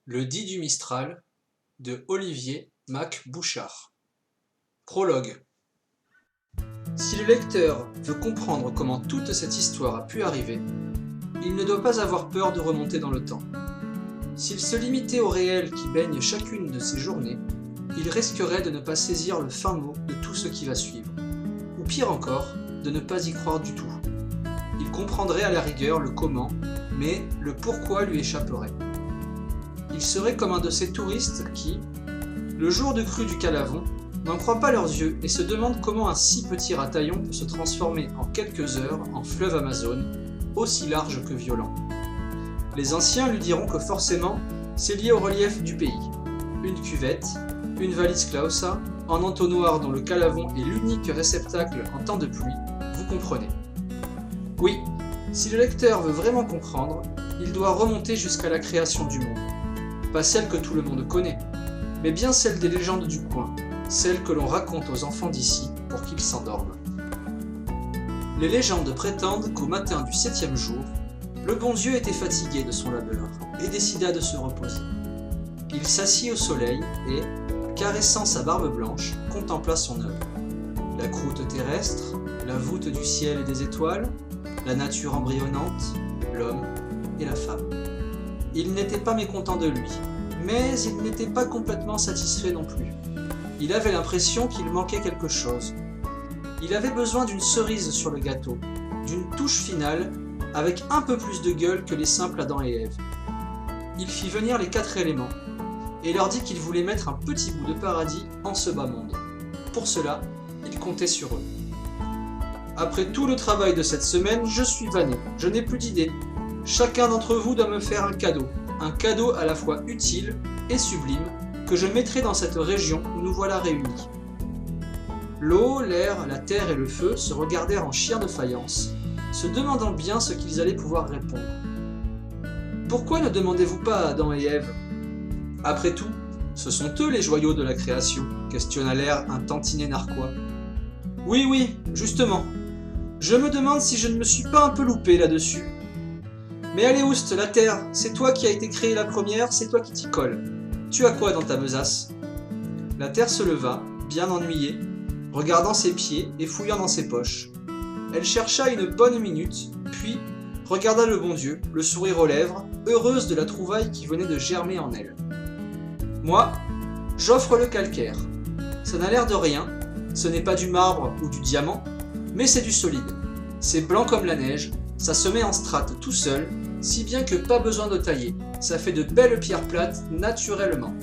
Le Dit du Mistral de Olivier Mac Bouchard. Prologue. Si le lecteur veut comprendre comment toute cette histoire a pu arriver, il ne doit pas avoir peur de remonter dans le temps. S'il se limitait au réel qui baigne chacune de ses journées, il risquerait de ne pas saisir le fin mot de tout ce qui va suivre, ou pire encore, de ne pas y croire du tout. Il comprendrait à la rigueur le comment, mais le pourquoi lui échapperait. Il serait comme un de ces touristes qui, le jour de crue du Calavon, n'en croient pas leurs yeux et se demandent comment un si petit rataillon peut se transformer en quelques heures en fleuve Amazone, aussi large que violent. Les anciens lui diront que forcément, c'est lié au relief du pays. Une cuvette, une valise Clausa, un entonnoir dont le Calavon est l'unique réceptacle en temps de pluie, vous comprenez. Oui, si le lecteur veut vraiment comprendre, il doit remonter jusqu'à la création du monde. Pas celle que tout le monde connaît, mais bien celle des légendes du coin, celle que l'on raconte aux enfants d'ici pour qu'ils s'endorment. Les légendes prétendent qu'au matin du 7e jour, le bon Dieu était fatigué de son labeur et décida de se reposer. Il s'assit au soleil et, caressant sa barbe blanche, contempla son œuvre. La croûte terrestre, la voûte du ciel et des étoiles, la nature embryonnante, l'homme et la femme. Il n'était pas mécontent de lui, mais il n'était pas complètement satisfait non plus. Il avait l'impression qu'il manquait quelque chose. Il avait besoin d'une cerise sur le gâteau, d'une touche finale avec un peu plus de gueule que les simples Adam et Ève. Il fit venir les 4 éléments et leur dit qu'il voulait mettre un petit bout de paradis en ce bas monde. Pour cela, il comptait sur eux. Après tout le travail de cette semaine, je suis vanné, je n'ai plus d'idées. Chacun d'entre vous doit me faire un cadeau à la fois utile et sublime, que je mettrai dans cette région où nous voilà réunis. L'eau, l'air, la terre et le feu se regardèrent en chiens de faïence, se demandant bien ce qu'ils allaient pouvoir répondre. Pourquoi ne demandez-vous pas à Adam et Ève ? Après tout, ce sont eux les joyaux de la création, questionna l'air un tantinet narquois. Oui, justement. Je me demande si je ne me suis pas un peu loupé là-dessus. Mais allez Oust, la terre, c'est toi qui as été créée la première, c'est toi qui t'y colle. Tu as quoi dans ta besace ? La terre se leva, bien ennuyée, regardant ses pieds et fouillant dans ses poches. Elle chercha une bonne minute, puis regarda le bon Dieu, le sourire aux lèvres, heureuse de la trouvaille qui venait de germer en elle. Moi, j'offre le calcaire. Ça n'a l'air de rien, ce n'est pas du marbre ou du diamant, mais c'est du solide. C'est blanc comme la neige, ça se met en strates tout seul, si bien que pas besoin de tailler. Ça fait de belles pierres plates naturellement.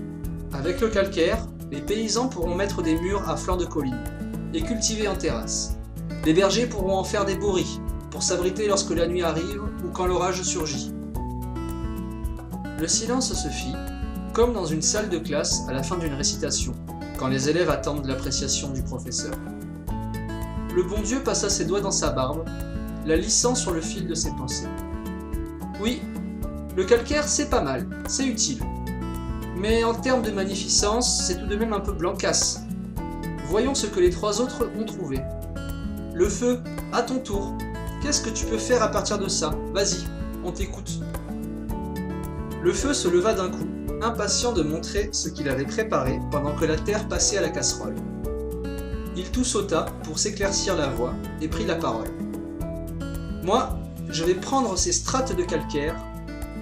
Avec le calcaire, les paysans pourront mettre des murs à flanc de colline et cultiver en terrasse. Les bergers pourront en faire des bourris pour s'abriter lorsque la nuit arrive ou quand l'orage surgit. Le silence se fit, comme dans une salle de classe à la fin d'une récitation, quand les élèves attendent l'appréciation du professeur. Le bon Dieu passa ses doigts dans sa barbe, la lissant sur le fil de ses pensées. Oui, le calcaire c'est pas mal, c'est utile. Mais en termes de magnificence, c'est tout de même un peu blancasse. Voyons ce que les 3 autres ont trouvé. Le feu, à ton tour. Qu'est-ce que tu peux faire à partir de ça ? Vas-y, on t'écoute. Le feu se leva d'un coup, impatient de montrer ce qu'il avait préparé pendant que la terre passait à la casserole. Il tout sauta pour s'éclaircir la voix et prit la parole. Moi, je vais prendre ces strates de calcaire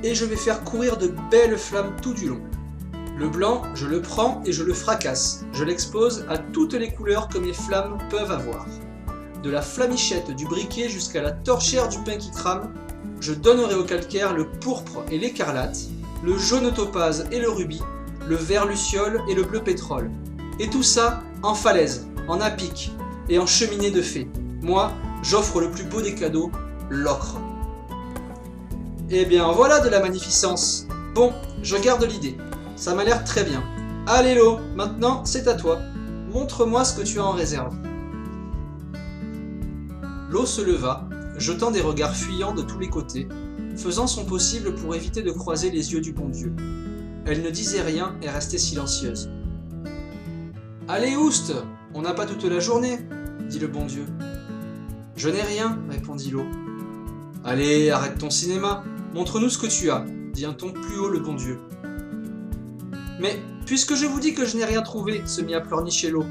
et je vais faire courir de belles flammes tout du long. Le blanc, je le prends et je le fracasse. Je l'expose à toutes les couleurs que mes flammes peuvent avoir. De la flamichette du briquet jusqu'à la torchère du pain qui crame, je donnerai au calcaire le pourpre et l'écarlate, le jaune topaz et le rubis, le vert luciole et le bleu pétrole. Et tout ça en falaise, en apic et en cheminée de fée. Moi, j'offre le plus beau des cadeaux, l'ocre. Eh bien voilà de la magnificence. Bon, je garde l'idée. Ça m'a l'air très bien. Allez Lo, maintenant c'est à toi. Montre-moi ce que tu as en réserve. Lo se leva, jetant des regards fuyants de tous les côtés, faisant son possible pour éviter de croiser les yeux du bon Dieu. Elle ne disait rien et restait silencieuse. Allez Oust, on n'a pas toute la journée, dit le bon Dieu. Je n'ai rien, répondit Lo. Allez, arrête ton cinéma, montre-nous ce que tu as, dit un ton plus haut le bon Dieu. Mais puisque je vous dis que je n'ai rien trouvé, se mit à pleurnicher l'eau.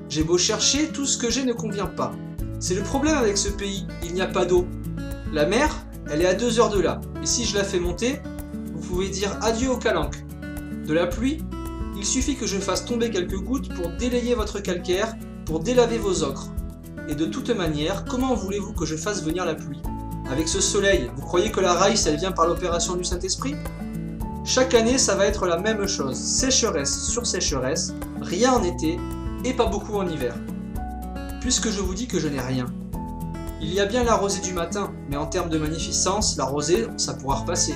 J'ai beau chercher, tout ce que j'ai ne convient pas. C'est le problème avec ce pays, il n'y a pas d'eau. La mer, elle est à 2 heures de là, et si je la fais monter, vous pouvez dire adieu aux calanques. De la pluie, il suffit que je fasse tomber quelques gouttes pour délayer votre calcaire, pour délaver vos ocres. Et de toute manière, comment voulez-vous que je fasse venir la pluie? Avec ce soleil, vous croyez que la raïs, elle vient par l'opération du Saint-Esprit? Chaque année, ça va être la même chose, sécheresse sur sécheresse, rien en été, et pas beaucoup en hiver. Puisque je vous dis que je n'ai rien. Il y a bien la rosée du matin, mais en termes de magnificence, la rosée, ça pourra repasser.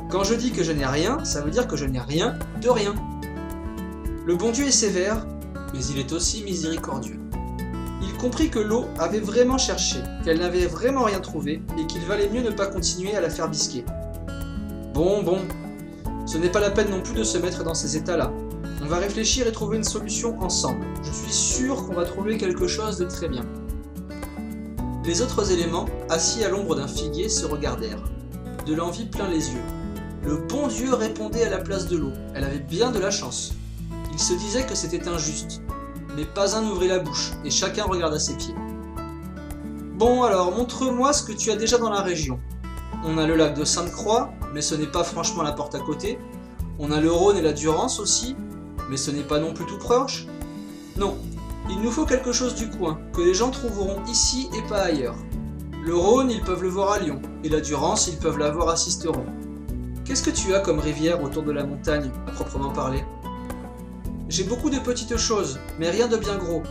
Quand je dis que je n'ai rien, ça veut dire que je n'ai rien de rien. Le bon Dieu est sévère, mais il est aussi miséricordieux. Il comprit que l'eau avait vraiment cherché, qu'elle n'avait vraiment rien trouvé, et qu'il valait mieux ne pas continuer à la faire bisquer. Bon, ce n'est pas la peine non plus de se mettre dans ces états-là. On va réfléchir et trouver une solution ensemble. Je suis sûr qu'on va trouver quelque chose de très bien. Les autres éléments, assis à l'ombre d'un figuier, se regardèrent. De l'envie plein les yeux. Le bon Dieu répondait à la place de l'eau. Elle avait bien de la chance. Il se disait que c'était injuste. Mais pas un n'ouvrit la bouche, et chacun regarda ses pieds. Bon alors, montre-moi ce que tu as déjà dans la région. On a le lac de Sainte-Croix, mais ce n'est pas franchement la porte à côté. On a le Rhône et la Durance aussi, mais ce n'est pas non plus tout proche. Non, il nous faut quelque chose du coin, que les gens trouveront ici et pas ailleurs. Le Rhône, ils peuvent le voir à Lyon, et la Durance, ils peuvent la voir à Sisteron. Qu'est-ce que tu as comme rivière autour de la montagne, à proprement parler? J'ai beaucoup de petites choses, mais rien de bien gros.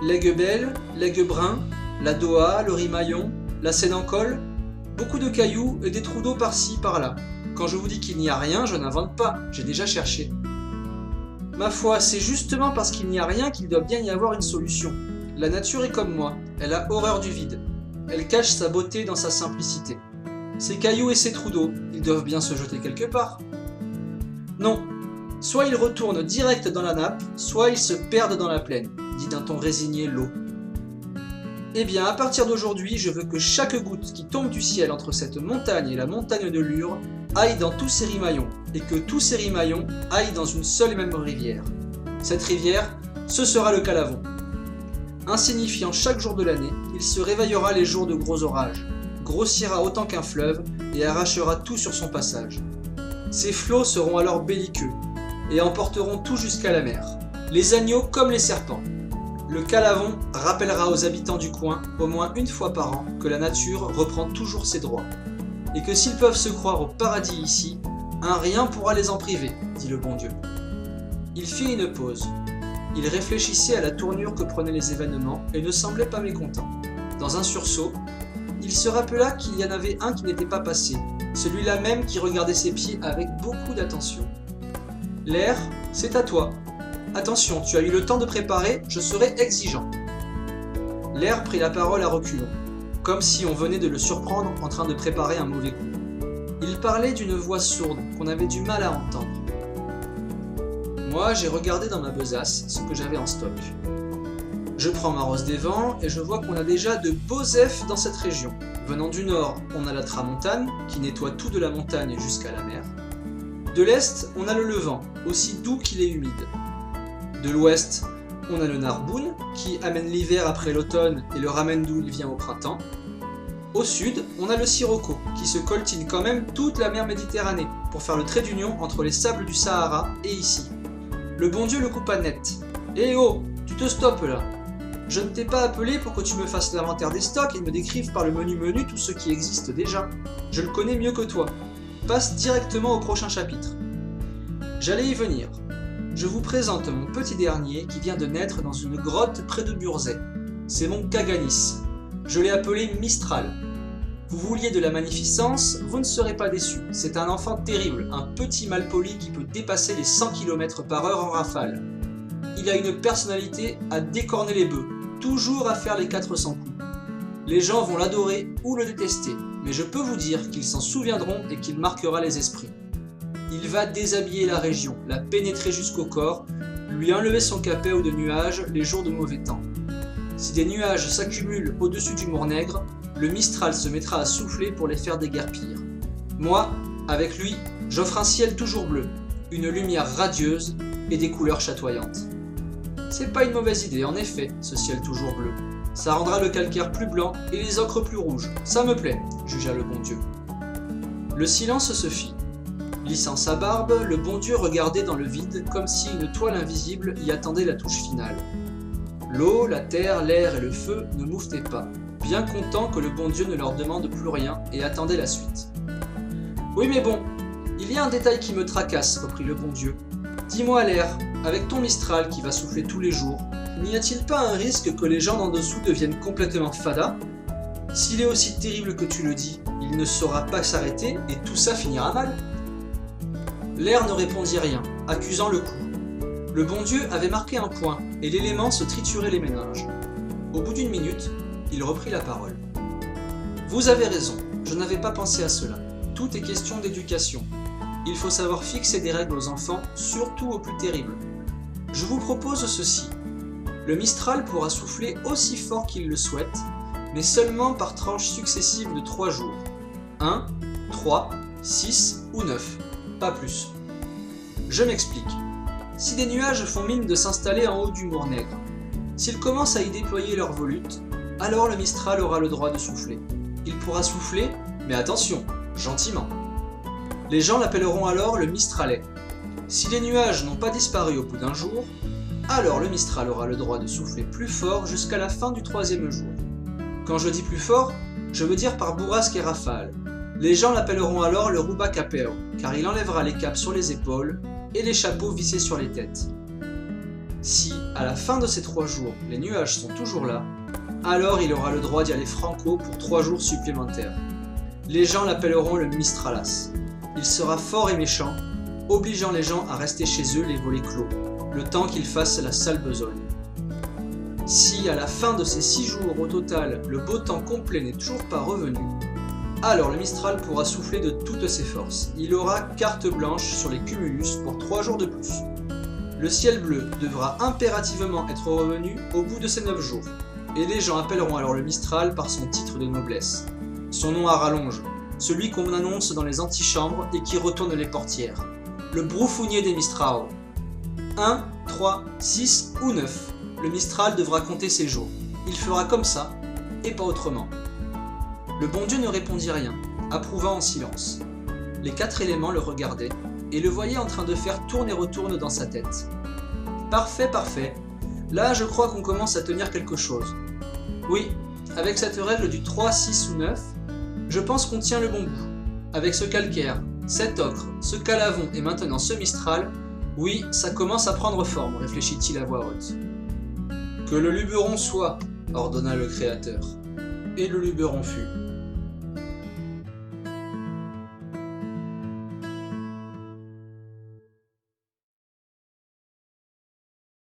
L'Aiguebelle, l'Aiguebrun, la Doha, le Rimaillon, la Sénancole, beaucoup de cailloux et des trous d'eau par-ci, par-là. Quand je vous dis qu'il n'y a rien, je n'invente pas, j'ai déjà cherché. Ma foi, c'est justement parce qu'il n'y a rien qu'il doit bien y avoir une solution. La nature est comme moi, elle a horreur du vide. Elle cache sa beauté dans sa simplicité. Ces cailloux et ces trous d'eau, ils doivent bien se jeter quelque part. Non, soit ils retournent direct dans la nappe, soit ils se perdent dans la plaine, dit d'un ton résigné l'eau. Eh bien, à partir d'aujourd'hui, je veux que chaque goutte qui tombe du ciel entre cette montagne et la montagne de Lure aille dans tous ces rimaillons, et que tous ces rimaillons aillent dans une seule et même rivière. Cette rivière, ce sera le Calavon. Insignifiant chaque jour de l'année, il se réveillera les jours de gros orages, grossira autant qu'un fleuve et arrachera tout sur son passage. Ses flots seront alors belliqueux, et emporteront tout jusqu'à la mer, les agneaux comme les serpents. Le Calavon rappellera aux habitants du coin, au moins une fois par an, que la nature reprend toujours ses droits. Et que s'ils peuvent se croire au paradis ici, un rien pourra les en priver, dit le bon Dieu. Il fit une pause. Il réfléchissait à la tournure que prenaient les événements et ne semblait pas mécontent. Dans un sursaut, il se rappela qu'il y en avait un qui n'était pas passé, celui-là même qui regardait ses pieds avec beaucoup d'attention. « L'air, c'est à toi. Attention, tu as eu le temps de préparer, je serai exigeant. » L'air prit la parole à reculons, comme si on venait de le surprendre en train de préparer un mauvais coup. Il parlait d'une voix sourde qu'on avait du mal à entendre. Moi, j'ai regardé dans ma besace ce que j'avais en stock. Je prends ma rose des vents et je vois qu'on a déjà de beaux effs dans cette région. Venant du nord, on a la tramontane, qui nettoie tout de la montagne jusqu'à la mer. De l'est, on a le levant, aussi doux qu'il est humide. De l'ouest, on a le narboun, qui amène l'hiver après l'automne et le ramène d'où il vient au printemps. Au sud, on a le sirocco, qui se coltine quand même toute la mer Méditerranée, pour faire le trait d'union entre les sables du Sahara et ici. Le bon Dieu le coupa net. Eh oh, tu te stoppes là. Je ne t'ai pas appelé pour que tu me fasses l'inventaire des stocks et me décrives par le menu tout ce qui existe déjà. Je le connais mieux que toi. Passe directement au prochain chapitre. J'allais y venir. Je vous présente mon petit dernier qui vient de naître dans une grotte près de Burzet. C'est mon Kaganis. Je l'ai appelé Mistral. Vous vouliez de la magnificence, vous ne serez pas déçus. C'est un enfant terrible, un petit malpoli qui peut dépasser les 100 km/h en rafale. Il a une personnalité à décorner les bœufs, toujours à faire les 400 coups. Les gens vont l'adorer ou le détester, mais je peux vous dire qu'ils s'en souviendront et qu'il marquera les esprits. Il va déshabiller la région, la pénétrer jusqu'au corps, lui enlever son capet de nuages les jours de mauvais temps. Si des nuages s'accumulent au-dessus du Mournègre, le Mistral se mettra à souffler pour les faire déguerpir. Moi, avec lui, j'offre un ciel toujours bleu. une lumière radieuse et des couleurs chatoyantes. C'est pas une mauvaise idée, en effet, ce ciel toujours bleu. Ça rendra le calcaire plus blanc et les ocres plus rouges. Ça me plaît, jugea le bon Dieu. Le silence se fit. Lissant sa barbe, le bon Dieu regardait dans le vide comme si une toile invisible y attendait la touche finale. L'eau, la terre, l'air et le feu ne mouvetaient pas, bien contents que le bon Dieu ne leur demande plus rien et attendaient la suite. « Oui mais bon, il y a un détail qui me tracasse, reprit le bon Dieu. Dis-moi l'air, avec ton Mistral qui va souffler tous les jours, n'y a-t-il pas un risque que les gens d'en dessous deviennent complètement fadas? S'il est aussi terrible que tu le dis, il ne saura pas s'arrêter et tout ça finira mal. » L'air ne répondit rien, accusant le coup. Le bon Dieu avait marqué un point, et l'élément se triturait les méninges. Au bout d'une minute, il reprit la parole. « Vous avez raison, je n'avais pas pensé à cela. Tout est question d'éducation. Il faut savoir fixer des règles aux enfants, surtout aux plus terribles. Je vous propose ceci. Le Mistral pourra souffler aussi fort qu'il le souhaite, mais seulement par tranches successives de 3 jours. 1, 3, 6 ou 9, pas plus. Je m'explique. Si des nuages font mine de s'installer en haut du mur nègre, s'ils commencent à y déployer leur volute, alors le Mistral aura le droit de souffler. Il pourra souffler, mais attention, gentiment. Les gens l'appelleront alors le Mistralet. Si les nuages n'ont pas disparu au bout d'un jour, alors le Mistral aura le droit de souffler plus fort jusqu'à la fin du 3e jour. Quand je dis plus fort, je veux dire par bourrasque et rafale. Les gens l'appelleront alors le Ruba Capeo, car il enlèvera les capes sur les épaules et les chapeaux vissés sur les têtes. Si, à la fin de ces 3 jours, les nuages sont toujours là, alors il aura le droit d'y aller franco pour 3 jours supplémentaires. Les gens l'appelleront le Mistralas. Il sera fort et méchant, obligeant les gens à rester chez eux les volets clos, le temps qu'ils fassent la sale besogne. Si, à la fin de ces 6 jours au total, le beau temps complet n'est toujours pas revenu, alors le Mistral pourra souffler de toutes ses forces. Il aura carte blanche sur les cumulus pour 3 jours de plus. Le ciel bleu devra impérativement être revenu au bout de ces 9 jours, et les gens appelleront alors le Mistral par son titre de noblesse. Son nom à rallonge, celui qu'on annonce dans les antichambres et qui retourne les portières. Le broufounier des Mistral. 1, 3, 6 ou 9. Le Mistral devra compter ses jours. Il fera comme ça, et pas autrement. Le bon Dieu ne répondit rien, approuvant en silence. Les 4 éléments le regardaient, et le voyaient en train de faire tourne et retourne dans sa tête. Parfait, parfait. Là, je crois qu'on commence à tenir quelque chose. Oui, avec cette règle du 3, 6 ou 9, je pense qu'on tient le bon bout. Avec ce calcaire, cet ocre, ce calavon et maintenant ce Mistral, oui, ça commence à prendre forme, réfléchit-il à voix haute. Que le luberon soit, ordonna le Créateur. Et le luberon fut.